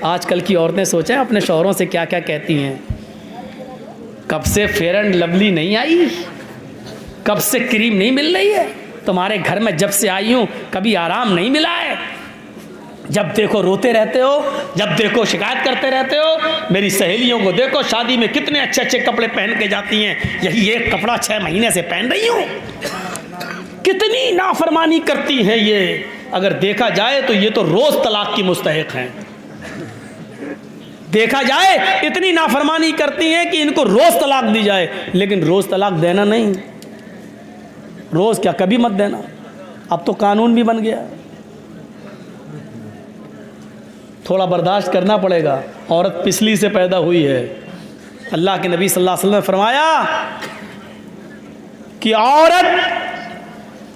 आजकल की औरतें सोचें अपने शौहरों से क्या क्या कहती हैं। कब से फेयर एंड लवली नहीं आई, कब से क्रीम नहीं मिल रही है तुम्हारे घर में, जब से आई हूँ कभी आराम नहीं मिला है, जब देखो रोते रहते हो, जब देखो शिकायत करते रहते हो। मेरी सहेलियों को देखो शादी में कितने अच्छे अच्छे कपड़े पहन के जाती हैं, यही एक कपड़ा 6 महीने से पहन रही हूँ। कितनी नाफरमानी करती हैं ये। अगर देखा जाए तो ये तो रोज तलाक की मुस्तहिक हैं। देखा जाए इतनी नाफरमानी करती हैं कि इनको रोज तलाक दी जाए, लेकिन रोज तलाक देना नहीं, रोज क्या कभी मत देना। अब तो कानून भी बन गया, थोड़ा बर्दाश्त करना पड़ेगा। औरत पिसली से पैदा हुई है। अल्लाह के नबी सल्लल्लाहु अलैहि वसल्लम ने फरमाया कि औरत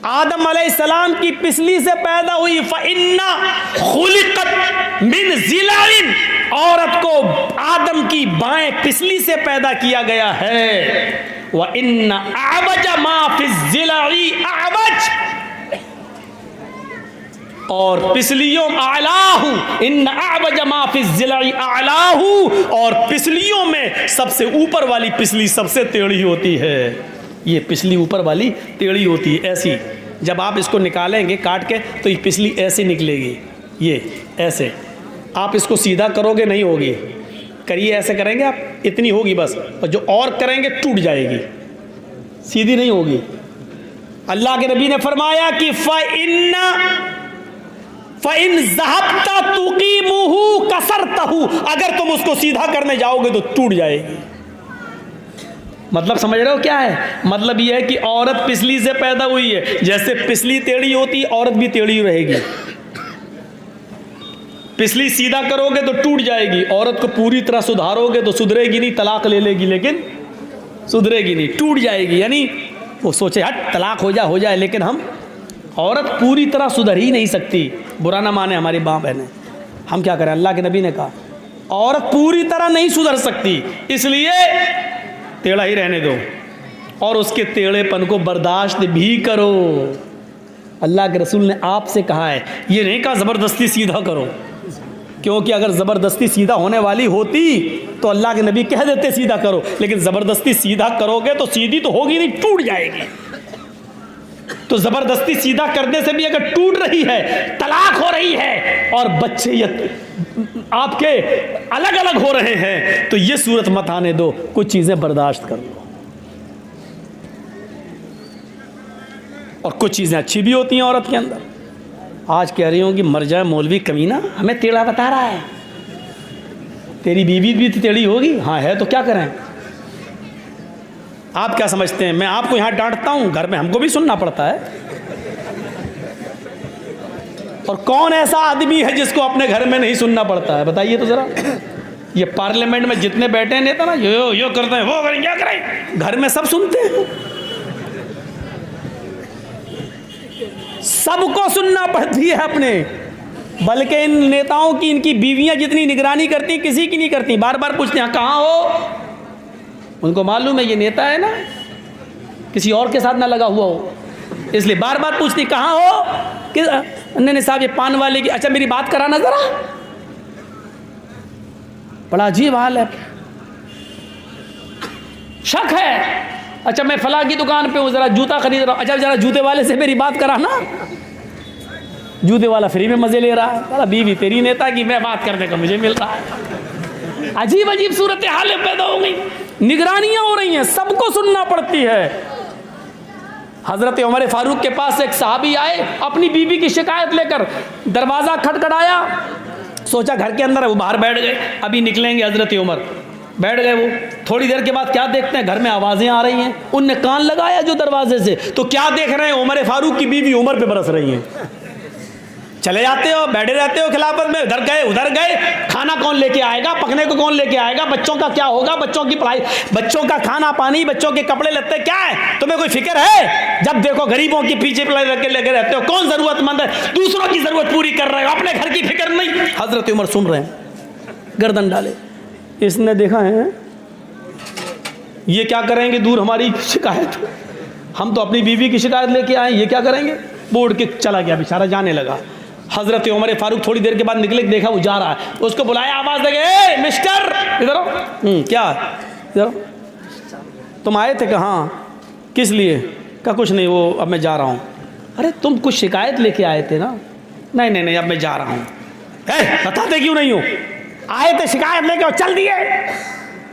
आदम अलैहिस्सलाम की पिसली से पैदा हुई। फ़इन्ना खुलिक़त मिन ज़िलाइन, औरत को आदम की बाएं पिसली से पैदा किया गया है। व इन्ना अअवज मा फ़िज़्ज़िलाई अअवज, और पिसलियों आलाहू, इन अअवज मा फ़िज़्ज़िलाई आलाहू, और पिसलियों में सबसे ऊपर वाली पिसली सबसे टेढ़ी होती है। ये पिछली ऊपर वाली टेढ़ी होती है ऐसी, जब आप इसको निकालेंगे काट के तो ये पिछली ऐसे निकलेगी, ये ऐसे। आप इसको सीधा करोगे नहीं होगी, करिए ऐसे करेंगे आप, इतनी होगी बस, और जो और करेंगे टूट जाएगी, सीधी नहीं होगी। अल्लाह के नबी ने फरमाया कि फ़इन ज़हबता तुक़ीमुहु कसरतहु, अगर तुम उसको सीधा करने जाओगे तो टूट जाएगी। मतलब समझ रहे हो क्या है? मतलब यह है कि औरत पिछली से पैदा हुई है, जैसे पिछली टेढ़ी होती औरत भी टेढ़ी रहेगी। पिछली सीधा करोगे तो टूट जाएगी, औरत को पूरी तरह सुधारोगे तो सुधरेगी नहीं, तलाक ले लेगी लेकिन सुधरेगी नहीं, टूट जाएगी। यानी वो सोचे हट तलाक हो जाए, लेकिन हम औरत पूरी तरह सुधर ही नहीं सकती। बुरा ना माने हमारी माँ बहनें, हम क्या करें? अल्लाह के नबी ने कहा औरत पूरी तरह नहीं सुधर सकती, इसलिए टेढ़ा ही रहने दो और उसके टेढ़ेपन को बर्दाश्त भी करो। अल्लाह के रसूल ने आपसे कहा है, ये नहीं कहा ज़बरदस्ती सीधा करो, क्योंकि अगर ज़बरदस्ती सीधा होने वाली होती तो अल्लाह के नबी कह देते सीधा करो, लेकिन ज़बरदस्ती सीधा करोगे तो सीधी तो होगी नहीं, टूट जाएगी। तो ज़बरदस्ती सीधा करने से भी अगर टूट रही है, तलाक हो रही है और बच्चे आपके अलग अलग हो रहे हैं, तो ये सूरत मत आने दो, कुछ चीज़ें बर्दाश्त कर लो। और कुछ चीज़ें अच्छी भी होती हैं औरत के अंदर। आज कह रही हूँ कि मर जाए मौलवी कमीना, हमें टेढ़ा बता रहा है। तेरी बीवी भी टेढ़ी होगी, हाँ है तो क्या करें? आप क्या समझते हैं मैं आपको यहाँ डांटता हूँ, घर में हमको भी सुनना पड़ता है। और कौन ऐसा आदमी है जिसको अपने घर में नहीं सुनना पड़ता है? बताइए तो जरा। ये पार्लियामेंट में जितने बैठे हैं नेता ना, यो करते हैं, वो करें, क्या करें, घर में सब सुनते हैं। सबको सुनना पड़ती है अपने, बल्कि इन नेताओं की, इनकी बीवियां जितनी निगरानी करती किसी की नहीं करती। बार बार पूछते हैं कहाँ हो, उनको मालूम है ये नेता है ना, किसी और के साथ ना लगा हुआ हो, इसलिए बार बार पूछती कहाँ हो कि नहीं साहब ये पान वाले की, अच्छा मेरी बात कराना जरा। बड़ा अजीब हाल है, शक है। अच्छा मैं फला की दुकान पे हूँ, जरा जूता खरीद रहा हूँ, अच्छा जरा जूते वाले से मेरी बात कराना। जूते वाला फ्री में मजे ले रहा है, बीवी तेरी नेता की, मैं बात करने का मुझे मिल रहा है। अजीब अजीब सूरत हालें पैदा हो गई, निगरानियां हो रही हैं, सबको सुनना पड़ती है। हजरत उमर फारूक के पास एक साहबी आए अपनी बीवी की शिकायत लेकर, दरवाज़ा खटखटाया, सोचा घर के अंदर है, वो बाहर बैठ गए, अभी निकलेंगे हजरत उमर, बैठ गए। वो थोड़ी देर के बाद क्या देखते हैं, घर में आवाज़ें आ रही हैं। उनने कान लगाया जो दरवाजे से, तो क्या देख रहे हैं, उमर फारूक की बीवी उमर पे बरस रही हैं। चले जाते हो, बैठे रहते हो खिलाफत में, इधर गए उधर गए, खाना कौन लेके आएगा, पकने को कौन लेके आएगा, बच्चों का क्या होगा, बच्चों की पढ़ाई, बच्चों का खाना पानी, बच्चों के कपड़े लत्ते, क्या है तुम्हें कोई फिक्र है? जब देखो गरीबों की पीछे लगे रहते हो, कौन जरूरतमंद है, दूसरों की जरूरत पूरी कर रहे हो, अपने घर की फिक्र नहीं। हजरत उमर सुन रहे हैं, गर्दन डाले। इसने देखा है ये क्या करेंगे, दूर हमारी शिकायत, हम तो अपनी बीवी की शिकायत लेके आए, ये क्या करेंगे, बोर्ड के चला गया बेचारा, जाने लगा। हजरत उमर फारूक थोड़ी देर के बाद निकले, देखा वो जा रहा है, उसको बुलाया, आवाज लगे, ए मिस्टर इधर आओ। क्या इधर आओ। तुम आए थे? कहा हाँ। किस लिए? कहा कुछ नहीं, वो अब मैं जा रहा हूँ। अरे तुम कुछ शिकायत लेके आए थे ना? नहीं नहीं नहीं, अब मैं जा रहा हूँ। बताते क्यों नहीं हो? आए थे शिकायत लेके और चल दिए।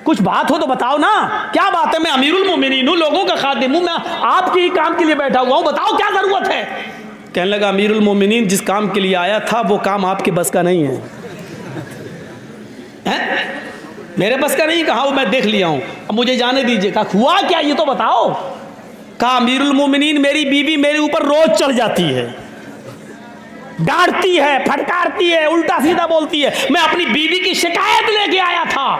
कुछ बात हो तो बताओ ना, क्या बात है? मैं अमीरुल मोमिनीन हूँ, लोगों का खादिम हूँ, मैं आपके ही काम के लिए बैठा हुआ हूँ, बताओ क्या जरूरत है? कहने लगा, अमीरुल मोमिनीन जिस काम के लिए आया था वो काम आपके बस का नहीं है। मेरे बस का नहीं? कहा वो मैं देख लिया हूँ, अब मुझे जाने दीजिए। कहा हुआ क्या ये तो बताओ। कहा अमीरुल मोमिनीन मेरी बीवी मेरे ऊपर रोज चढ़ जाती है, डांटती है, फटकारती है, उल्टा सीधा बोलती है। मैं अपनी बीवी की शिकायत लेके आया था,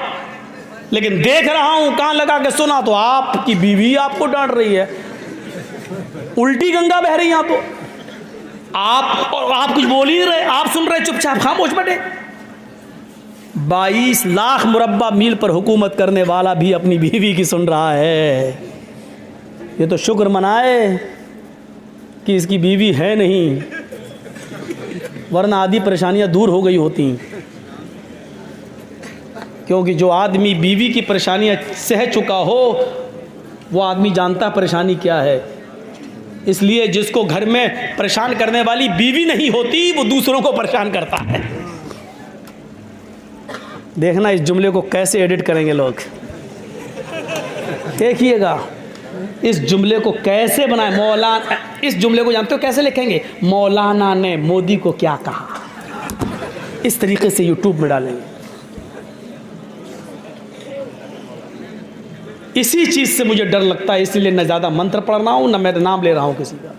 लेकिन देख रहा हूं कान लगा के सुना तो आपकी बीवी आपको डांट रही है, उल्टी गंगा बह रही है। तो आप कुछ बोल ही नहीं रहे, आप सुन रहे चुपचाप खामोश बैठे। 22 लाख मुरब्बा मील पर हुकूमत करने वाला भी अपनी बीवी की सुन रहा है। ये तो शुक्र मनाए कि इसकी बीवी है नहीं, वरना आधी परेशानियां दूर हो गई होती। क्योंकि जो आदमी बीवी की परेशानियां सह चुका हो वो आदमी जानता परेशानी क्या है। इसलिए जिसको घर में परेशान करने वाली बीवी नहीं होती वो दूसरों को परेशान करता है। देखना इस जुमले को कैसे एडिट करेंगे लोग, देखिएगा इस जुमले को कैसे बनाए। मौलाना, इस जुमले को जानते हो कैसे लिखेंगे? मौलाना ने मोदी को क्या कहा, इस तरीके से यूट्यूब में डालेंगे। इसी चीज से मुझे डर लगता है, इसलिए न ज्यादा मंत्र पढ़ रहा हूं, न मैं नाम ले रहा हूं किसी का।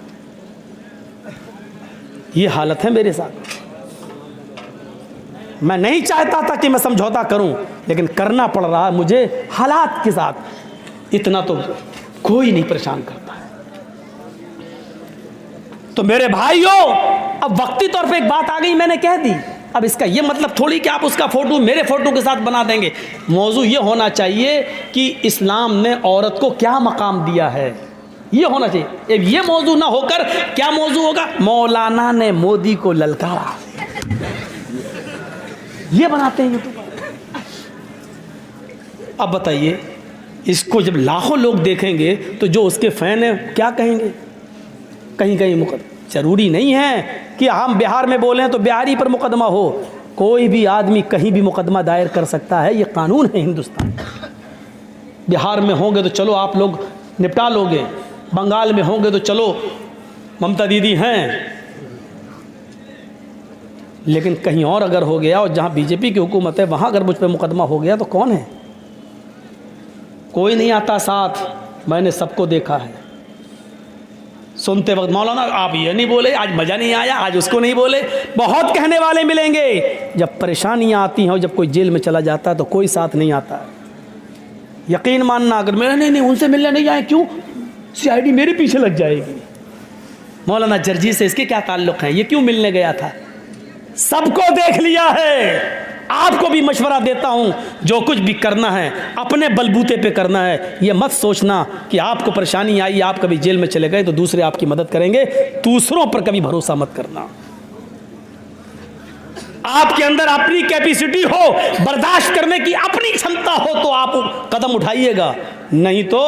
ये हालत है मेरे साथ। मैं नहीं चाहता था कि मैं समझौता करूं, लेकिन करना पड़ रहा है मुझे हालात के साथ। इतना तो कोई नहीं परेशान करता है। तो मेरे भाइयों, अब वक्ती तौर पे एक बात आ गई, मैंने कह दी। अब इसका ये मतलब थोड़ी कि आप उसका फोटो मेरे फोटो के साथ बना देंगे। मौजू ये होना चाहिए कि इस्लाम ने औरत को क्या मकाम दिया है, ये होना चाहिए। अब ये मौजू ना होकर क्या मौजू होगा? मौलाना ने मोदी को ललकारा, ये बनाते हैं यूट्यूब। अब बताइए, इसको जब लाखों लोग देखेंगे तो जो उसके फैन हैं क्या कहेंगे? कहीं कहीं मुकदमा। जरूरी नहीं है कि हम बिहार में बोलें तो बिहारी पर मुकदमा हो। कोई भी आदमी कहीं भी मुकदमा दायर कर सकता है, ये कानून है हिंदुस्तान। बिहार में होंगे तो चलो आप लोग निपटा लोगे, बंगाल में होंगे तो चलो ममता दीदी हैं, लेकिन कहीं और अगर हो गया और जहाँ बीजेपी की हुकूमत है वहाँ अगर मुझ पर मुकदमा हो गया तो कौन है? कोई नहीं आता साथ। मैंने सबको देखा है। सुनते वक्त मौलाना आप ये नहीं बोले, आज मज़ा नहीं आया, आज उसको नहीं बोले। बहुत कहने वाले मिलेंगे। जब परेशानियाँ आती हैं और जब कोई जेल में चला जाता है तो कोई साथ नहीं आता। यकीन मानना, अगर मेरा नहीं उनसे मिलने नहीं जाए, क्यों? CID मेरे पीछे लग जाएगी। मौलाना जर्जी से इसके क्या ताल्लुक़ है? ये क्यों मिलने गया था? सबको देख लिया है। आपको भी मशवरा देता हूं, जो कुछ भी करना है अपने बलबूते पे करना है। ये मत सोचना कि आपको परेशानी आई, आप कभी जेल में चले गए तो दूसरे आपकी मदद करेंगे। दूसरों पर कभी भरोसा मत करना। आपके अंदर अपनी कैपेसिटी हो, बर्दाश्त करने की अपनी क्षमता हो तो आप कदम उठाइएगा, नहीं तो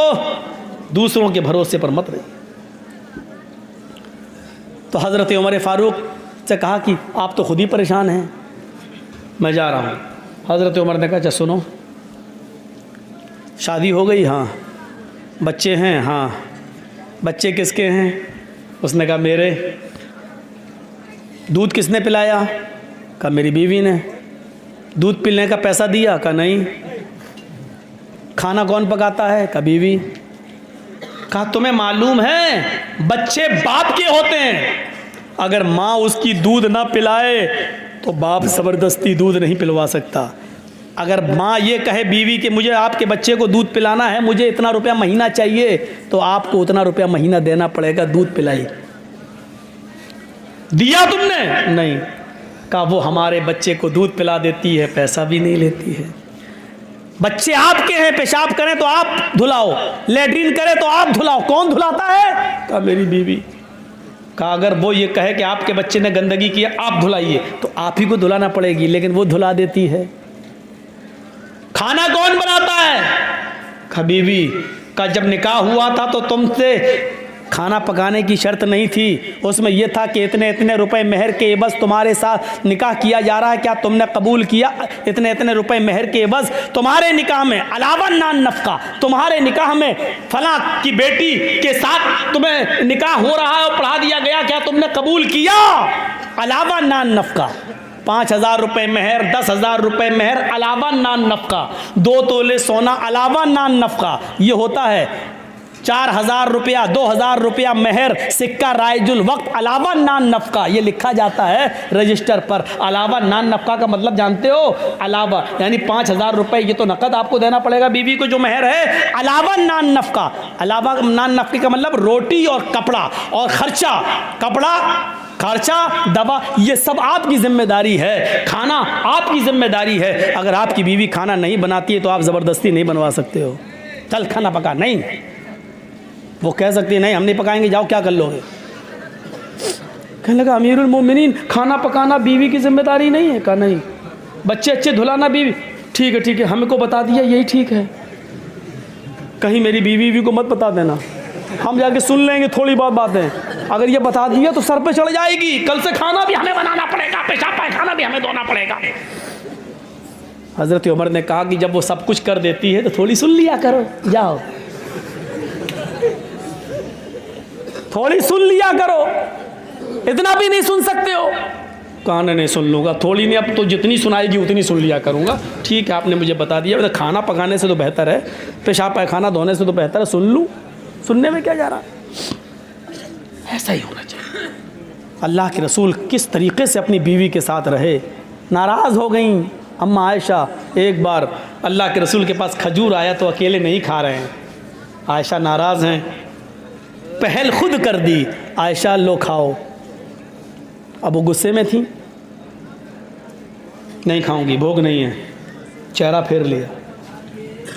दूसरों के भरोसे पर मत रहिए। तो हज़रत उमर फारूक से कहा कि आप तो खुद ही परेशान हैं, मैं जा रहा हूँ। हज़रत उमर ने कहा, अच्छा सुनो, शादी हो गई? हाँ। बच्चे हैं? हाँ। बच्चे किसके हैं? उसने कहा मेरे। दूध किसने पिलाया? कहा मेरी बीवी ने। दूध पिलने का पैसा दिया? कहा नहीं। खाना कौन पकाता है? कहा बीवी। कहा तुम्हें मालूम है बच्चे बाप के होते हैं, अगर माँ उसकी दूध ना पिलाए तो बाप ज़बरदस्ती दूध नहीं पिलवा सकता। अगर माँ ये कहे बीवी के मुझे आपके बच्चे को दूध पिलाना है, मुझे इतना रुपया महीना चाहिए, तो आपको उतना रुपया महीना देना पड़ेगा, दूध पिलाई। दिया तुमने? नहीं। कहा वो हमारे बच्चे को दूध पिला देती है, पैसा भी नहीं लेती है। बच्चे आपके हैं, पेशाब करें तो आप धुलाओ, लेटरिन करें तो आप धुलाओ, कौन धुलाता है? कहा मेरी बीवी। कहा अगर वो ये कहे कि आपके बच्चे ने गंदगी की है आप धुलाइए, तो आप ही को धुलाना पड़ेगी, लेकिन वो धुला देती है। खाना कौन बनाता है? कहा बीवी। का जब निकाह हुआ था तो तुमसे खाना पकाने की शर्त नहीं थी, उसमें यह था कि इतने इतने रुपए मेहर के एवज तुम्हारे साथ निकाह किया जा रहा है, क्या तुमने कबूल किया? इतने इतने रुपए मेहर के एवज तुम्हारे निकाह में अलावा नान नफका, तुम्हारे निकाह में फला की बेटी के साथ तुम्हें निकाह हो रहा है और पढ़ा दिया गया, क्या तुमने कबूल किया? अलावा नान नफका, 5,000 रुपये मेहर, 10,000 रुपये मेहर अलावा नान नफका, 2 तोले सोना अलावा नान नफका, ये होता है 4,000 रुपया, 2,000 रुपया मेहर, सिक्का राइजुल वक्त अलावा नान नफका, ये लिखा जाता है रजिस्टर पर। अलावा नान नफका का मतलब जानते हो? अलावा यानी 5,000 रुपये ये तो नकद आपको देना पड़ेगा बीवी को जो मेहर है, अलावा नान नफका। अलावा नान नफके का मतलब रोटी और कपड़ा और खर्चा, कपड़ा खर्चा दवा, ये सब आपकी जिम्मेदारी है, खाना आपकी जिम्मेदारी है। अगर आपकी बीवी खाना नहीं बनाती है तो आप ज़बरदस्ती नहीं बनवा सकते हो, चल खाना पका, नहीं। वो कह सकती है नहीं हम नहीं पकाएंगे, जाओ क्या कर लोगे। कहने लगा अमीरुल मोमिनीन खाना पकाना बीवी की जिम्मेदारी नहीं है? कहा नहीं। बच्चे अच्छे धुलाना बीवी, ठीक है ठीक है, हमको बता दिया यही ठीक है, कहीं मेरी बीवी को मत बता देना, हम जाके सुन लेंगे थोड़ी बहुत बातें, अगर ये बता दिया तो सर पे चढ़ जाएगी, कल से खाना भी हमें बनाना पड़ेगा, पेशाब पायखाना भी हमें धोना पड़ेगा। हजरत उमर ने कहा कि जब वो सब कुछ कर देती है तो थोड़ी सुन लिया करो, जाओ थोड़ी सुन लिया करो, इतना भी नहीं सुन सकते हो? कहा नहीं सुन लूँगा, थोड़ी नहीं, अब तो जितनी सुनाएगी उतनी सुन लिया करूँगा। ठीक है आपने मुझे बता दिया, तो खाना पकाने से तो बेहतर है, पेशाब पायखाना धोने से तो बेहतर है, सुन लूँ, सुनने में क्या जा रहा। ऐसा ही होना चाहिए। अल्लाह के रसूल किस तरीके से अपनी बीवी के साथ रहे। नाराज़ हो गई अम्मा आयशा। एक बार अल्लाह के रसूल के पास खजूर आया तो अकेले नहीं खा रहे हैं, आयशा नाराज़ हैं, पहल खुद कर दी, आयशा लो खाओ। अब वो गुस्से में थी, नहीं खाऊंगी, भोग नहीं है, चेहरा फेर लिया।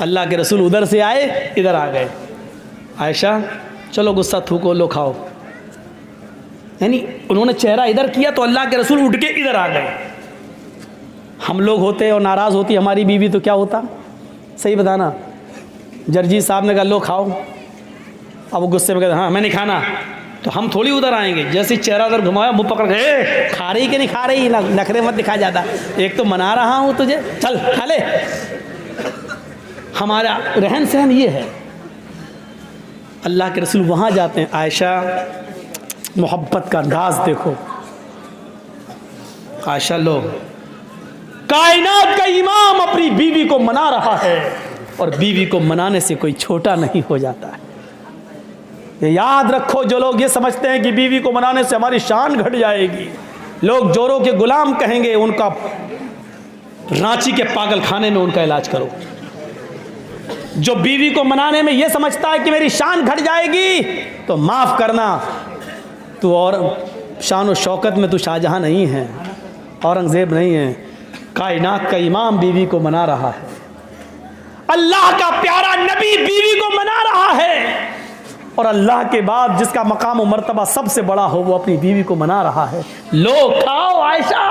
अल्लाह के रसूल उधर से आए, इधर आ गए, आयशा चलो गुस्सा थूको, लो खाओ। यानी उन्होंने चेहरा इधर किया तो अल्लाह के रसूल उठ के इधर आ गए। हम लोग होते और नाराज़ होती हमारी बीवी तो क्या होता? सही बताना। जर्जी साहब ने कहा लो खाओ, अब वो गुस्से में कहते हाँ मैं नहीं खाना, तो हम थोड़ी उधर आएंगे। जैसे चेहरा उधर घुमाया, मुँह पकड़ के खा रही कि नहीं खा रही, नखरे मत दिखा जाता, एक तो मना रहा हूँ तुझे, चल खा ले। हमारा रहन सहन ये है। अल्लाह के रसूल वहाँ जाते हैं, आयशा मोहब्बत का अंदाज देखो, आयशा लो, कायनात का इमाम अपनी बीवी को मना रहा है, और बीवी को मनाने से कोई छोटा नहीं हो जाता है। ये याद रखो, जो लोग ये समझते हैं कि बीवी को मनाने से हमारी शान घट जाएगी, लोग जोरों के गुलाम कहेंगे, उनका रांची के पागल खाने में उनका इलाज करो। जो बीवी को मनाने में ये समझता है कि मेरी शान घट जाएगी, तो माफ़ करना, तू और शान और शौकत में तू शाहजहां नहीं है, औरंगज़ेब नहीं है। कायनात का इमाम बीवी को मना रहा है, अल्लाह का प्यारा नबी बीवी को मना रहा है, और अल्लाह के बाद जिसका मकाम और मर्तबा सबसे बड़ा हो वो अपनी बीवी को मना रहा है। लो खाओ आयशा,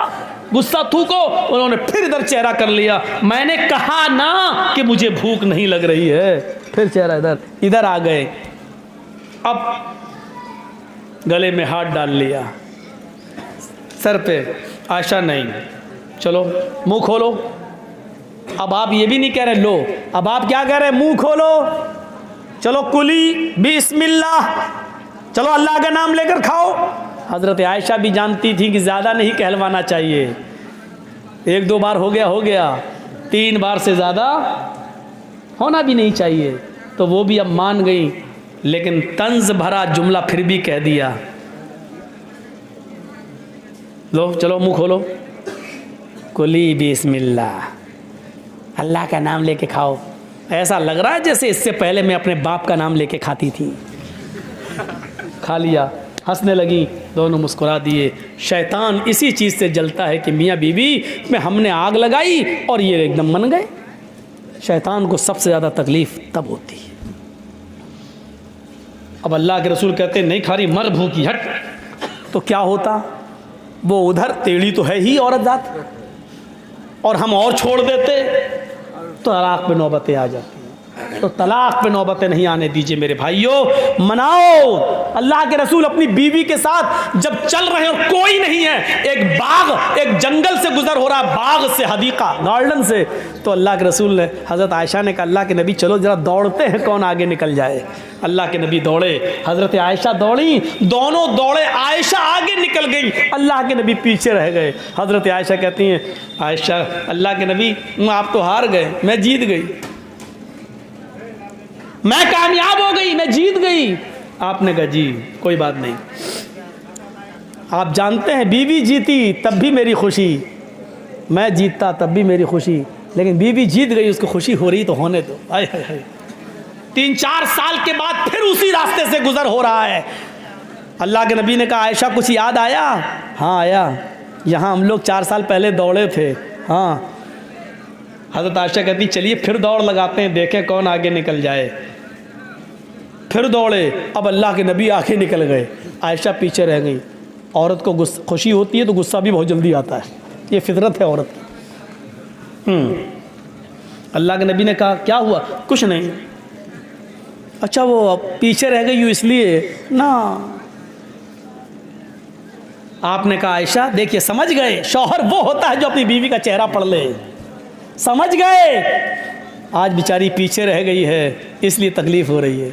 गुस्सा थूको। उन्होंने फिर इधर चेहरा कर लिया, मैंने कहा ना कि मुझे भूख नहीं लग रही है, फिर चेहरा इधर आ गए। अब गले में हाथ डाल लिया, सर पे, आयशा नहीं, चलो मुंह खोलो। अब आप ये भी नहीं कह रहे लो, अब आप क्या कह रहे हैं? मुंह खोलो, चलो कुली बिस्मिल्लाह, चलो अल्लाह का नाम लेकर खाओ। हज़रत आयशा भी जानती थी कि ज़्यादा नहीं कहलवाना चाहिए, 1-2 बार हो गया, 3 बार से ज़्यादा होना भी नहीं चाहिए, तो वो भी अब मान गई, लेकिन तंज भरा जुमला फिर भी कह दिया, लो चलो मुंह खोलो, कुली बिस्मिल्लाह, अल्लाह का नाम लेके खाओ। ऐसा लग रहा है जैसे इससे पहले मैं अपने बाप का नाम लेके खाती थी। खा लिया, हंसने लगी, दोनों मुस्कुरा दिए। शैतान इसी चीज़ से जलता है कि मियाँ बीवी में हमने आग लगाई और ये एकदम मन गए। शैतान को सबसे ज़्यादा तकलीफ़ तब होती है। अब अल्लाह के रसूल कहते हैं नहीं खा रही, मर भूखी, हट, तो क्या होता, वो उधर टेढ़ी तो है ही औरत जात, और हम और छोड़ देते तो तलाक पे नौबतें आ जाती हैं। तो तलाक पे नौबतें नहीं आने दीजिए मेरे भाइयों, मनाओ। अल्लाह के रसूल अपनी बीवी के साथ जब चल रहे हैं और कोई नहीं है, एक बाग, एक जंगल से गुजर हो रहा है, बाग से, हदीका, गार्डन से, तो अल्लाह के रसूल ने, हज़रत आयशा ने कहा अल्लाह के नबी चलो ज़रा दौड़ते हैं, कौन आगे निकल जाए। अल्लाह के नबी दौड़े, हज़रत आयशा दौड़ी, दोनों दौड़े, आयशा आगे निकल गई, अल्लाह के नबी पीछे रह गए। हज़रत आयशा कहती हैं, आयशा अल्लाह के नबी आप तो हार गए, मैं जीत गई, मैं कामयाब हो गई, मैं जीत गई। आपने कहा जी कोई बात नहीं, आप जानते हैं बीवी जीती तब भी मेरी खुशी, मैं जीतता तब भी मेरी खुशी, लेकिन बीवी जीत गई, उसको खुशी हो रही तो होने दो। हाय हाय हाय। 3-4 साल के बाद फिर उसी रास्ते से गुजर हो रहा है। अल्लाह के नबी ने कहा आयशा कुछ याद आया? हाँ आया, यहाँ हम लोग 4 साल पहले दौड़े थे। हाँ। हज़रत आयशा कहती चलिए फिर दौड़ लगाते हैं, देखें कौन आगे निकल जाए। फिर दौड़े, अब अल्लाह के नबी आगे निकल गए, आयशा पीछे रह गई। औरत को खुशी होती है तो गुस्सा भी बहुत जल्दी आता है, ये फितरत है औरत की। अल्लाह के नबी ने कहा क्या हुआ? कुछ नहीं। अच्छा वो पीछे रह गई इसलिए ना। आपने कहा आयशा देखिए, समझ गए, शौहर वो होता है जो अपनी बीवी का चेहरा पढ़ ले, समझ गए। आज बेचारी पीछे रह गई है इसलिए तकलीफ़ हो रही है।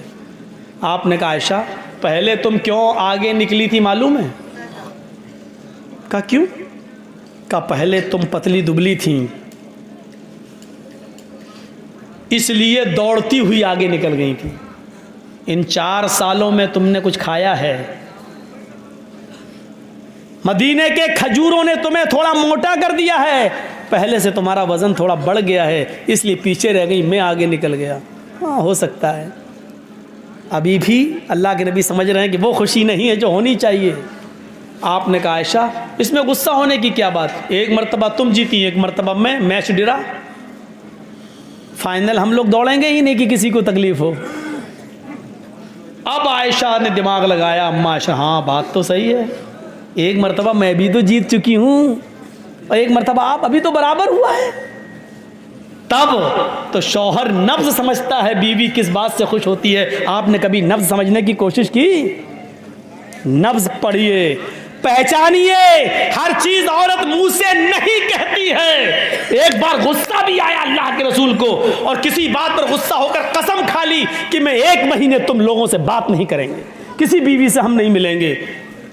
आपने कहा आयशा पहले तुम क्यों आगे निकली थी मालूम है? कहा क्यों? कहा पहले तुम पतली दुबली थी, इसलिए दौड़ती हुई आगे निकल गई थी। इन 4 सालों में तुमने कुछ खाया है, मदीने के खजूरों ने तुम्हें थोड़ा मोटा कर दिया है, पहले से तुम्हारा वज़न थोड़ा बढ़ गया है, इसलिए पीछे रह गई, मैं आगे निकल गया। हाँ हो सकता है। अभी भी अल्लाह के नबी समझ रहे हैं कि वो खुशी नहीं है जो होनी चाहिए। आपने कहा आयशा इसमें गुस्सा होने की क्या बात, एक मरतबा तुम जीती, एक मरतबा मैं, मैच डिरा, फाइनल हम लोग दौड़ेंगे ही नहीं कि किसी को तकलीफ हो। अब आयशा ने दिमाग लगाया, अम्मा आयशा हाँ बात तो सही है, एक मरतबा मैं भी तो जीत चुकी हूँ और एक मरतबा आप, अभी तो बराबर हुआ है। तब तो शौहर नब्ज़ समझता है बीवी किस बात से खुश होती है। आपने कभी नब्ज़ समझने की कोशिश की? नब्ज़ पढ़िए, पहचानिए। हर चीज औरत मुंह से नहीं कहती है। एक बार गुस्सा भी आया अल्लाह के रसूल को और किसी बात पर गुस्सा होकर कसम खा ली कि मैं 1 महीने तुम लोगों से बात नहीं करेंगे, किसी बीवी से हम नहीं मिलेंगे।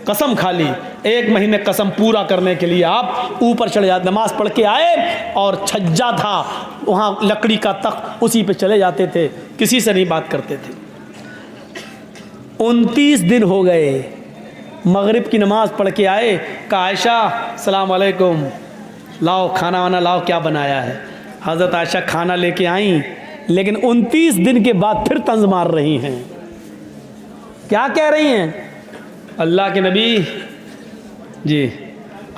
कसम खा ली। 1 महीने कसम पूरा करने के लिए आप ऊपर चले जाते, नमाज पढ़ के आए और छज्जा था वहाँ लकड़ी का तख्त, उसी पे चले जाते थे, किसी से नहीं बात करते थे। 29 दिन हो गए, मगरिब की नमाज पढ़ के आए, कहा आयशा सलाम अलैकुम, लाओ खाना वाना लाओ, क्या बनाया है। हज़रत आयशा खाना लेके आई, लेकिन 29 दिन के बाद फिर तंज मार रही हैं। क्या कह रही हैं? अल्लाह के नबी जी,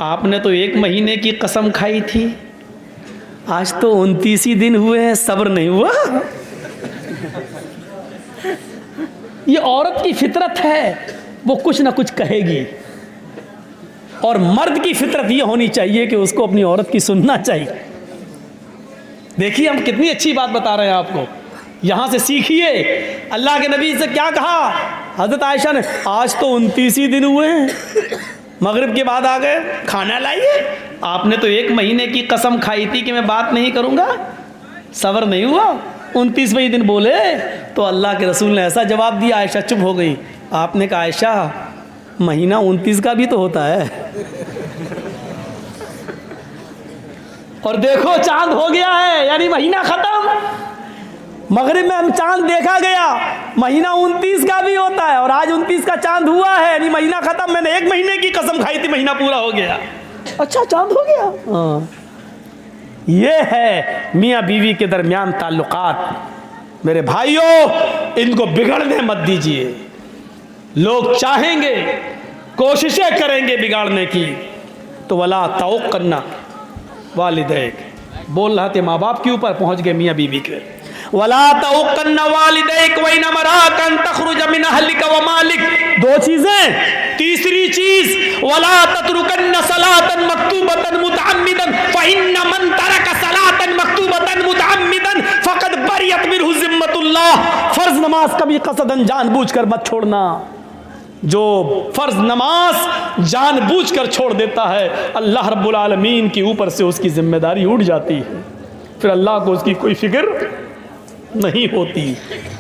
आपने तो 1 महीने की कसम खाई थी, आज तो 29 ही दिन हुए हैं, सब्र नहीं हुआ। ये औरत की फितरत है, वो कुछ ना कुछ कहेगी। और मर्द की फितरत ये होनी चाहिए कि उसको अपनी औरत की सुनना चाहिए। देखिए हम कितनी अच्छी बात बता रहे हैं आपको, यहाँ से सीखिए। अल्लाह के नबी से क्या कहा हज़रत आयशा ने? आज तो 29 ही दिन हुए हैं, मगरिब के बाद आ गए, खाना लाइए। आपने तो 1 महीने की कसम खाई थी कि मैं बात नहीं करूँगा, सब्र नहीं हुआ, 29वें दिन बोले। तो अल्लाह के रसूल ने ऐसा जवाब दिया, आयशा चुप हो गई। आपने कहा आयशा महीना 29 का भी तो होता है, और देखो चांद हो गया है, यानी महीना खत्म। मगरिब में हम चांद देखा गया, महीना 29 का भी होता है, और आज 29 का चांद हुआ है, यानी महीना खत्म। मैंने 1 महीने की कसम खाई थी, महीना पूरा हो गया। अच्छा चांद हो गया। हाँ, ये है मियाँ बीवी के दरमियान ताल्लुकात। मेरे भाइयों, इनको बिगड़ने मत दीजिए। लोग चाहेंगे, कोशिशें करेंगे बिगाड़ने की, तो वला तौक़न्ना वालिदैक, बोल रहा थे माँ बाप के ऊपर, पहुँच गए मियाँ बीवी के। वला तउक्कन वालिदैक व इन मराकन तखरुज मिन अहलिक व मालिक, दो चीजें। तीसरी चीज वला ततरुकन सलातन मक्तूबतन मुतअम्मिदन फइन्न मन तरक सलातन मक्तूबतन मुतअम्मिदन फकद बरियत मिनहु जिम्मतुल्लाह। फर्ज नमाज कभी कसदन जानबूझकर मत छोड़ना। जो फर्ज नमाज जानबूझकर छोड़ देता है, अल्लाह रब्बुल आलमीन के ऊपर से उसकी जिम्मेदारी उठ जाती है, फिर अल्लाह को उसकी कोई फिक्र नहीं होती।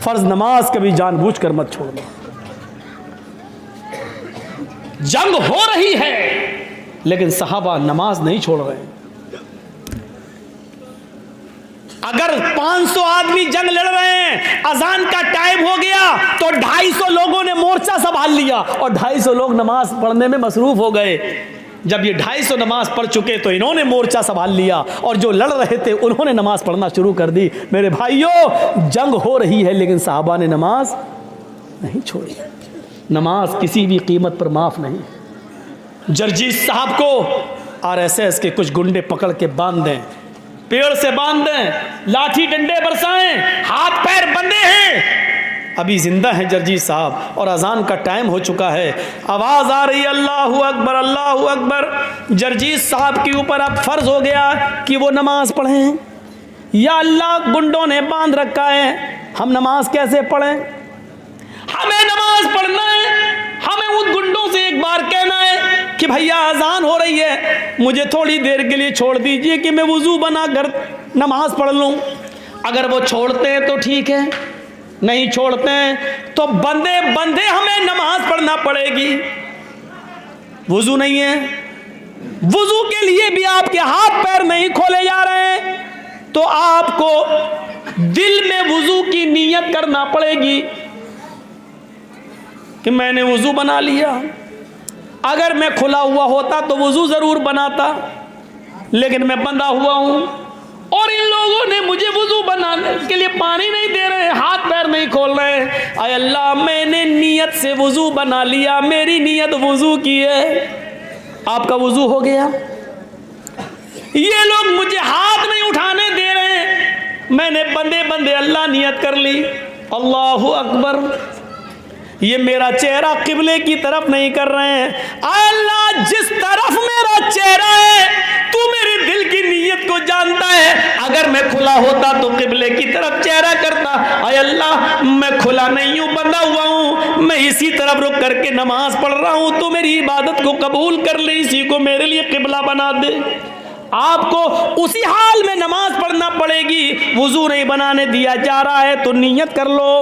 फर्ज नमाज कभी जानबूझकर मत छोड़ना। जंग हो रही है लेकिन सहाबा नमाज नहीं छोड़ रहे। अगर 500 आदमी जंग लड़ रहे हैं, अजान का टाइम हो गया तो 250 लोगों ने मोर्चा संभाल लिया और 250 लोग नमाज पढ़ने में मसरूफ हो गए। जब ये 250 नमाज पढ़ चुके तो इन्होंने मोर्चा संभाल लिया और जो लड़ रहे थे उन्होंने नमाज पढ़ना शुरू कर दी। मेरे भाइयों, जंग हो रही है लेकिन सहाबा ने नमाज नहीं छोड़ी। नमाज किसी भी कीमत पर माफ नहीं। जरजीस साहब को आरएसएस के कुछ गुंडे पकड़ के बांध दें, पेड़ से बांध दें, लाठी डंडे बरसाएं, हाथ पैर बंधे हैं, अभी जिंदा हैं जरजीस साहब और अजान का टाइम हो चुका है। आवाज आ रही है अल्लाहू अकबर अल्लाहू अकबर। जरजीस साहब के ऊपर अब फर्ज हो गया कि वो नमाज पढ़ें। या अल्लाह, गुंडों ने बांध रखा है, हम नमाज कैसे पढ़ें? हमें नमाज पढ़ना है, हमें उन गुंडों से एक बार कहना है कि भैया अजान हो रही है, मुझे थोड़ी देर के लिए छोड़ दीजिए कि मैं वुजू बनाकर नमाज पढ़ लूं। अगर वो छोड़ते हैं तो ठीक है, नहीं छोड़ते हैं तो बंदे बंदे हमें नमाज पढ़ना पड़ेगी। वुजू नहीं है, वुजू के लिए भी आपके हाथ पैर नहीं खोले जा रहे हैं तो आपको दिल में वुजू की नीयत करना पड़ेगी कि मैंने वुजू बना लिया। अगर मैं खुला हुआ होता तो वुजू जरूर बनाता, लेकिन मैं बंधा हुआ हूं और इन लोगों ने मुझे वुजू बनाने के लिए पानी नहीं दे रहे, हाथ पैर नहीं खोल रहे। आय अल्लाह, मैंने नियत से वुजू बना लिया, मेरी नियत वुजू की है, आपका वुजू हो गया। ये लोग मुझे हाथ नहीं उठाने दे रहे, मैंने बंदे बंदे अल्लाह नियत कर ली, अल्लाहू अकबर। ये मेरा चेहरा किबले की तरफ नहीं कर रहे हैं। अल्लाह, जिस तरफ मेरा चेहरा है तू मेरे दिल की नीयत को जानता है। अगर मैं खुला होता तो किबले की तरफ चेहरा करता। आय अल्लाह, मैं खुला नहीं हूं, बंधा हुआ हूं, मैं इसी तरफ रुक करके नमाज पढ़ रहा हूं, तो मेरी इबादत को कबूल कर ले, इसी को मेरे लिए किबला बना दे। आपको उसी हाल में नमाज पढ़ना पड़ेगी। वुजू नहीं बनाने दिया जा रहा है तो नियत कर लो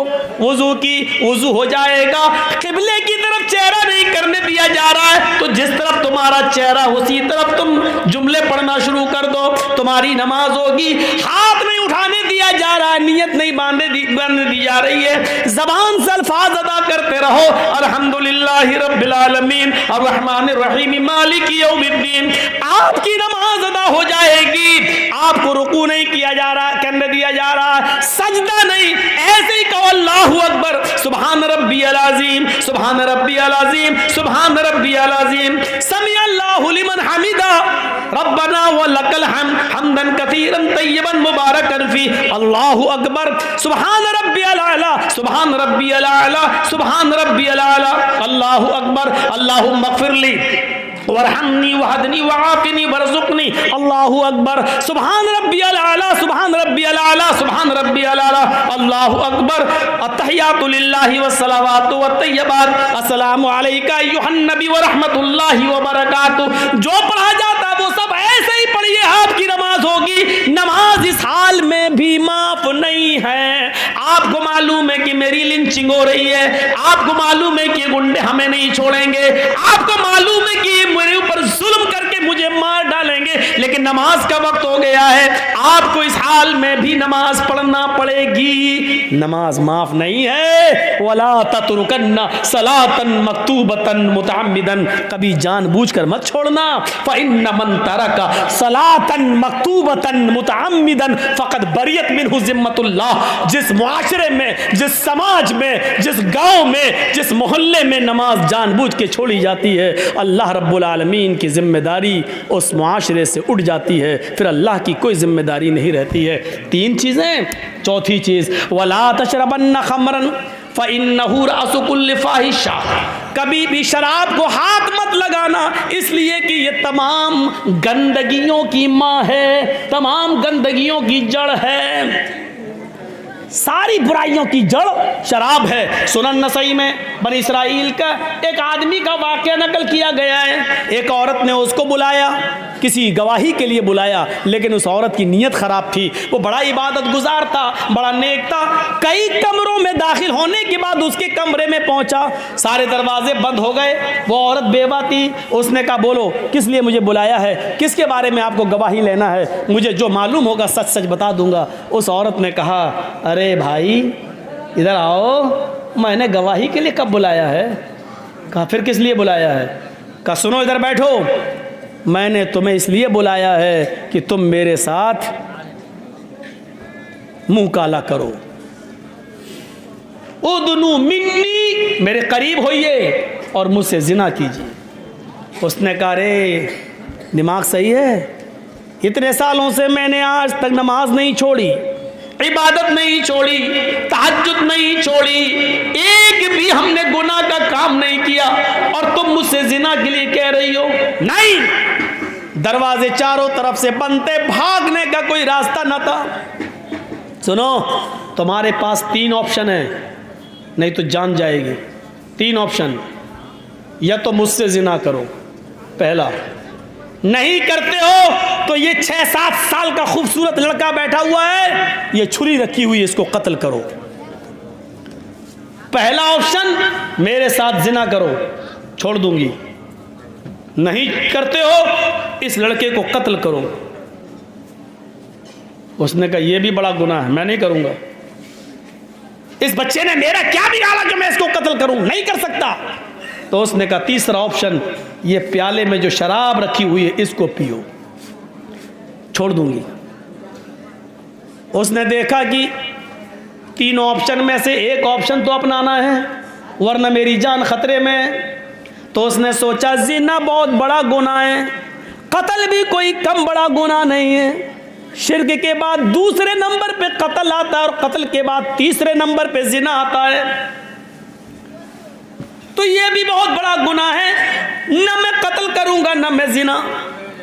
वुजू की, वुजू हो जाएगा। किबले की तरफ चेहरा नहीं करने दिया जा रहा है तो जिस तरफ तुम्हारा चेहरा उसी तरफ तुम जुमले पढ़ना शुरू कर दो, तुम्हारी नमाज होगी। हाथ नहीं उठाने दिया जा रहा है, नियत नहीं बांधने दी जा रही है, जबान से अल्फाज अदा करते रहो, अल्हम्दुलिल्लाहि रब्बिल आलमीन अर्रहमानिर रहीम मालिकी यौमिद्दीन। आपकी नमाज हो जाएगी। आपको रुकू नहीं किया जा रहा, करने दिया जा रहा, सजदा नहीं, ऐसे ही कहो अल्लाहू अकबर, सुभान रब्बियल अज़ीम, सुभान रब्बियल अज़ीम, सुभान रब्बियल अज़ीम, समी अल्लाहु लिमन हमिदा, रब्बना व लकल हम्द, हम्दन कसीरन तय्यबन मुबारकन फी, अल्लाहू अकबर, सुभान रब्बियल आला, सुभान रब्बियल आला, सुभान रब्बियल आला, अल्लाहू अकबर, अल्लाहुम्मा इग़फिरली वरहमनी वहदनी वआफिनी वरज़ुक़नी, अल्लाहू अकबर, सुभान रब्बियल आला, सुभान रब्बियल आला, सुभान रब्बियल आला, अल्लाहू अकबर। अत्तहियातु लिल्लाहि वस्सलावातु वत्तय्यबात, अस्सलामु अलैका अय्युहन नबी व रहमतुल्लाहि व बरकातुहू। जो पढ़ा जाता वो सब ऐसे ही पढ़िए, आपकी नमाज होगी। नमाज इस हाल में भी माफ नहीं है। आपको मालूम है कि मेरी लिंचिंग हो रही है, आपको मालूम है कि गुंडे हमें नहीं छोड़ेंगे, आपको मालूम है कि मेरे ऊपर जुल्म करके मुझे मार डालेंगे, लेकिन नमाज का वक्त हो गया है, आपको इस हाल में भी नमाज पढ़ना पड़ेगी। नमाज माफ नहीं है। वला ततरुकन्ना सलातन मक्तूबतन मुतअम्मिदन, कभी जानबूझकर मत छोड़ना। फइन्न मन तरका सलातन मक्तूबतन मुतअम्मिदन फकद बरियत मिनहु जिम्मतुल्लाह। जिस मुआशरे में, जिस समाज में, जिस गांव में, जिस मोहल्ले में नमाज जानबूझ के छोड़ी जाती है, अल्लाह रब्बुल आलमीन की जिम्मेदारी उस मुआशरे से उठ जाती है, फिर अल्लाह की कोई जिम्मेदारी नहीं रहती है। 3 चीज़ें। चौथी चीज़, वला तशरबन्न खमरन फ़इन्नहु रअसु कुल्लि फ़ाहिशा, कभी भी शराब को हाथ मत लगाना, इसलिए कि ये तमाम गंदगियों की माँ है, तमाम गंदगियों की जड़ है, सारी बुराइयों की जड़ शराब है। सुनन नसई में बनी इसराइल का एक आदमी का वाक़या नकल किया गया है। एक औरत ने उसको बुलाया, किसी गवाही के लिए बुलाया, लेकिन उस औरत की नीयत ख़राब थी। वो बड़ा इबादत गुजार था, बड़ा नेक था। कई कमरों में दाखिल होने के बाद उसके कमरे में पहुंचा, सारे दरवाजे बंद हो गए। वो औरत बेवा थी। उसने कहा, बोलो किस लिए मुझे बुलाया है, किसके बारे में आपको गवाही लेना है, मुझे जो मालूम होगा सच सच बता दूंगा। उस औरत ने कहा, अरे भाई इधर आओ, मैंने गवाही के लिए कब बुलाया है? कहा, फिर किस लिए बुलाया है? कहा, सुनो इधर बैठो, मैंने तुम्हें इसलिए बुलाया है कि तुम मेरे साथ मुंह काला करो, उदनु मिन्नी, मेरे करीब होइए और मुझसे जिना कीजिए। उसने कहा, रे दिमाग सही है? इतने सालों से मैंने आज तक नमाज नहीं छोड़ी, इबादत नहीं छोड़ी, तहज्जुद नहीं छोड़ी, एक भी हमने गुनाह का काम नहीं किया, और तुम मुझसे जिना के लिए कह रही हो? नहीं। दरवाजे चारों तरफ से बंद थे, भागने का कोई रास्ता न था। सुनो, तुम्हारे पास 3 ऑप्शन है, नहीं तो जान जाएगी। 3 ऑप्शन, या तो मुझसे जिना करो, पहला, नहीं करते हो तो ये 6-7 साल का खूबसूरत लड़का बैठा हुआ है, ये छुरी रखी हुई है, इसको कत्ल करो। पहला ऑप्शन, मेरे साथ जिना करो, छोड़ दूंगी। नहीं करते हो, इस लड़के को कत्ल करो। उसने कहा, यह भी बड़ा गुनाह है, मैं नहीं करूंगा। इस बच्चे ने मेरा क्या बिगाड़ा कि मैं इसको कत्ल करूं? नहीं कर सकता। तो उसने कहा, तीसरा ऑप्शन, ये प्याले में जो शराब रखी हुई है इसको पियो, छोड़ दूंगी। उसने देखा कि 3 ऑप्शन में से एक ऑप्शन तो अपनाना है, वरना मेरी जान खतरे में। तो उसने सोचा, जिना बहुत बड़ा गुनाह है, कत्ल भी कोई कम बड़ा गुनाह नहीं है। शिर्क के बाद दूसरे नंबर पे कत्ल आता है, और कत्ल के बाद तीसरे नंबर पे जिना आता है। तो ये भी बहुत बड़ा गुनाह है, न मैं कत्ल करूंगा न मैं जिना।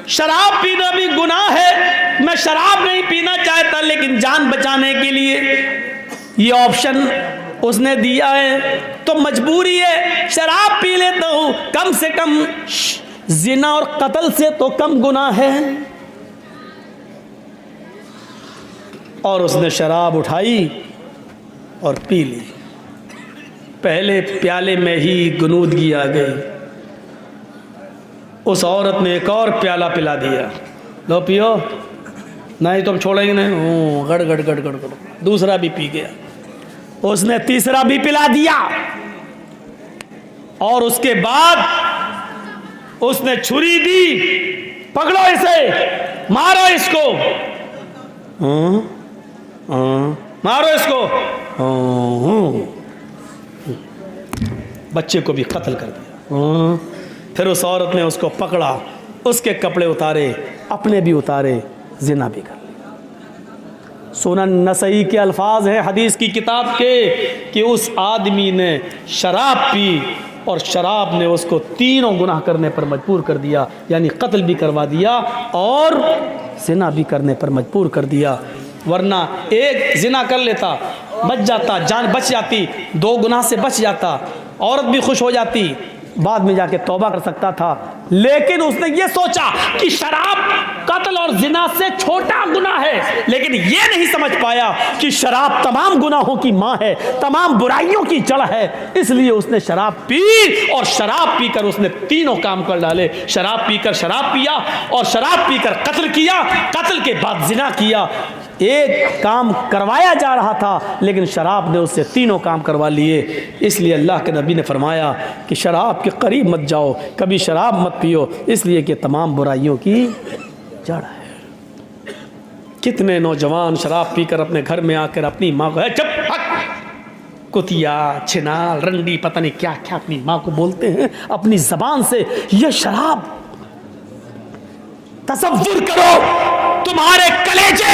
शराब पीना भी गुनाह है, मैं शराब नहीं पीना चाहता, लेकिन जान बचाने के लिए ये ऑप्शन उसने दिया है, तो मजबूरी है, शराब पी लेता हूं, कम से कम जिना और कत्ल से तो कम गुनाह है। और उसने शराब उठाई और पी ली। पहले प्याले में ही गुनूदगी आ गई। उस औरत ने एक और प्याला पिला दिया, लो पियो, नहीं तुम छोड़ेंगे नहीं। गड़ गड़ गड़ गड़ गड़, दूसरा भी पी गया। उसने तीसरा भी पिला दिया, और उसके बाद उसने छुरी दी, पकड़ो इसे, मारो इसको, मारो इसको। बच्चे को भी कत्ल कर दिया। फिर उस औरत ने उसको पकड़ा, उसके कपड़े उतारे, अपने भी उतारे, जिना भी कर लिया। सुनन नसई के अल्फाज हैं हदीस की किताब के कि उस आदमी ने शराब पी और शराब ने उसको 3 गुनाह करने पर मजबूर कर दिया, यानी कत्ल भी करवा दिया और जिना भी करने पर मजबूर कर दिया। वरना एक जिना कर लेता, बच जाता, जान बच जाती, 2 गुनाह से बच जाता, औरत भी खुश हो जाती, बाद में जाके तौबा कर सकता था। लेकिन उसने ये सोचा कि शराब कत्ल और जिना से छोटा गुनाह है, लेकिन ये नहीं समझ पाया कि शराब तमाम गुनाहों की माँ है, तमाम बुराइयों की जड़ है। इसलिए उसने शराब पी, और शराब पीकर उसने 3 काम कर डाले। शराब पीकर शराब पिया, और शराब पीकर कत्ल किया, कत्ल के बाद जिना किया। एक काम करवाया जा रहा था, लेकिन शराब ने उससे 3 काम करवा लिए। इसलिए अल्लाह के नबी ने फरमाया कि शराब के करीब मत जाओ, कभी शराब मत पियो, इसलिए कि तमाम बुराइयों की जड़ है। कितने नौजवान शराब पीकर अपने घर में आकर अपनी माँ को चुप कुतिया, छिनाल, रंडी, पता नहीं क्या क्या अपनी माँ को बोलते हैं अपनी जबान से। यह शराब तसव्वुर करो तुम्हारे कलेजे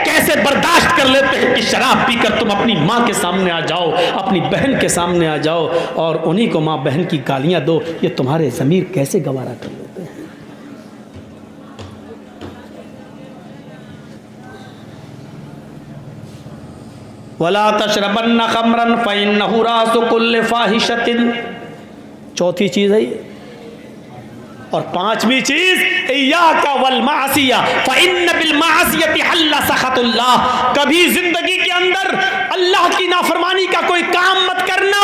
कैसे बर्दाश्त कर लेते हैं कि शराब पीकर तुम अपनी माँ के सामने आ जाओ, अपनी बहन के सामने आ जाओ और उन्हीं को माँ बहन की गालियां दो। ये तुम्हारे ज़मीर कैसे गवारा कर लेते हैं। वला तशरबन्न खमरन फ़इन्नहु रासु कुल्लि फ़ाहिशतिन, चौथी चीज़ है ये। और पांचवी चीज इय्याका वल मासिया फ़इन्न बिल मासियति हल्ला सखतुल्लाह, कभी जिंदगी के अंदर अल्लाह की नाफरमानी का कोई काम मत करना,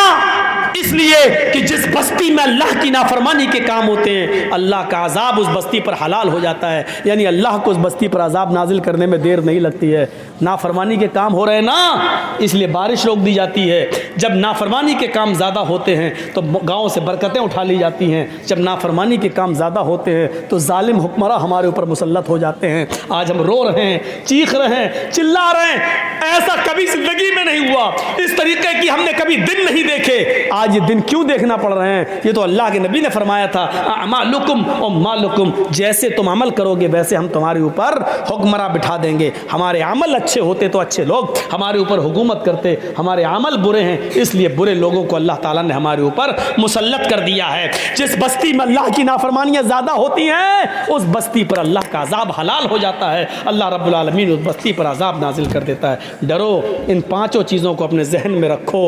इसलिए कि जिस बस्ती में अल्लाह की नाफरमानी के काम होते हैं अल्लाह का अजाब उस बस्ती पर हलाल हो जाता है। यानी अल्लाह को उस बस्ती पर अजाब नाजिल करने में देर नहीं लगती है। नाफरमानी के काम हो रहे हैं ना, इसलिए बारिश रोक दी जाती है। जब नाफरमानी के काम ज़्यादा होते हैं तो गाँव से बरकतें उठा ली जाती हैं। जब नाफरमानी के काम ज़्यादा होते हैं तो जालिम हुक्मरान हमारे ऊपर मुसल्लत हो जाते हैं। आज हम रो रहे हैं, चीख रहे हैं, चिल्ला रहे हैं, ऐसा कभी जिंदगी में नहीं हुआ। इस तरीके की हमने कभी दिन नहीं देखे। आज ये दिन क्यों देखना पड़ रहे हैं? ये तो अल्लाह के नबी ने फरमाया था, अमालुकुम व मालुकुम, जैसे तुम अमल करोगे वैसे हम तुम्हारे ऊपर हुक्मरान बिठा देंगे। हमारे अमल अच्छे होते तो अच्छे लोग हमारे ऊपर हुकूमत करते, हमारे अमल बुरे हैं इसलिए बुरे लोगों को अल्लाह ताला ने हमारे ऊपर मुसल्लत कर दिया है। जिस बस्ती में अल्लाह की नाफरमानियाँ ज़्यादा होती हैं उस बस्ती पर अल्लाह का अजाब हलाल हो जाता है। अल्लाह रब्बुल आलमीन उस बस्ती पर अजाब नाजिल कर देता है। डरो, इन पांचों चीज़ों को अपने जहन में रखो।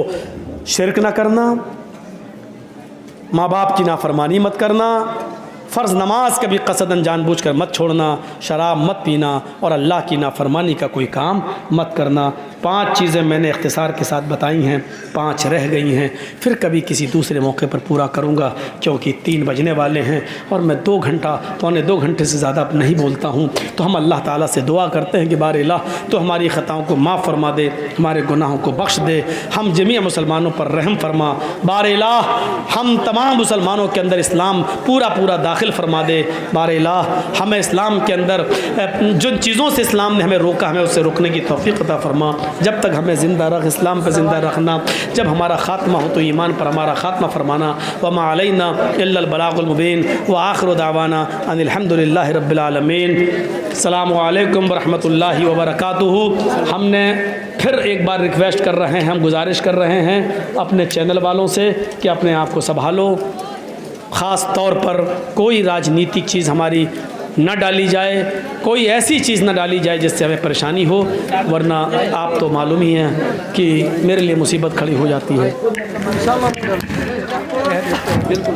शिरक ना करना, माँ बाप की नाफरमानी मत करना, फ़र्ज़ नमाज कभी कसदन जानबूझकर मत छोड़ना, शराब मत पीना और अल्लाह की नाफरमानी का कोई काम मत करना। पांच चीज़ें मैंने इख्तिसार के साथ बताई हैं, पांच रह गई हैं, फिर कभी किसी दूसरे मौके पर पूरा करूँगा क्योंकि 3 बजने वाले हैं और मैं 2 घंटा पौने 2 घंटे से ज़्यादा नहीं बोलता हूँ। तो हम अल्लाह ताला से दुआ करते हैं कि बारे अल्लाह तो हमारी ख़ताओं को माफ़ फरमा दे, हमारे गुनाहों को बख्श दे, हम जमीअ मुसलमानों पर रहम फरमा। बारे अल्लाह हम तमाम मुसलमानों के अंदर इस्लाम पूरा पूरा दाखिल फरमा दे। बारे अल्लाह हमें इस्लाम के अंदर जिन चीज़ों से इस्लाम ने हमें रोका हमें उससे रोकने की तौफ़ीक़ अता फरमा। जब तक हमें ज़िंदा रख, इस्लाम पर ज़िंदा रखना, जब हमारा ख़ात्मा हो तो ईमान पर हमारा ख़ात्मा फरमाना। व मा अलैना इल्लल बलागुल मुबीन व आखिरु दावाना अनिल हम्दुलिल्लाहि रब्बिल आलमीन। अस्सलामु अलैकुम व रहमतुल्लाहि व बरकातुहू। हमने फिर एक बार रिक्वेस्ट कर रहे हैं, हम गुजारिश कर रहे हैं अपने चैनल वालों से कि अपने आप को संभालो, ख़ास तौर पर कोई राजनीतिक चीज़ हमारी न डाली जाए, कोई ऐसी चीज़ न डाली जाए जिससे हमें परेशानी हो, वरना आप तो मालूम ही हैं कि मेरे लिए मुसीबत खड़ी हो जाती है। बिल्कुल।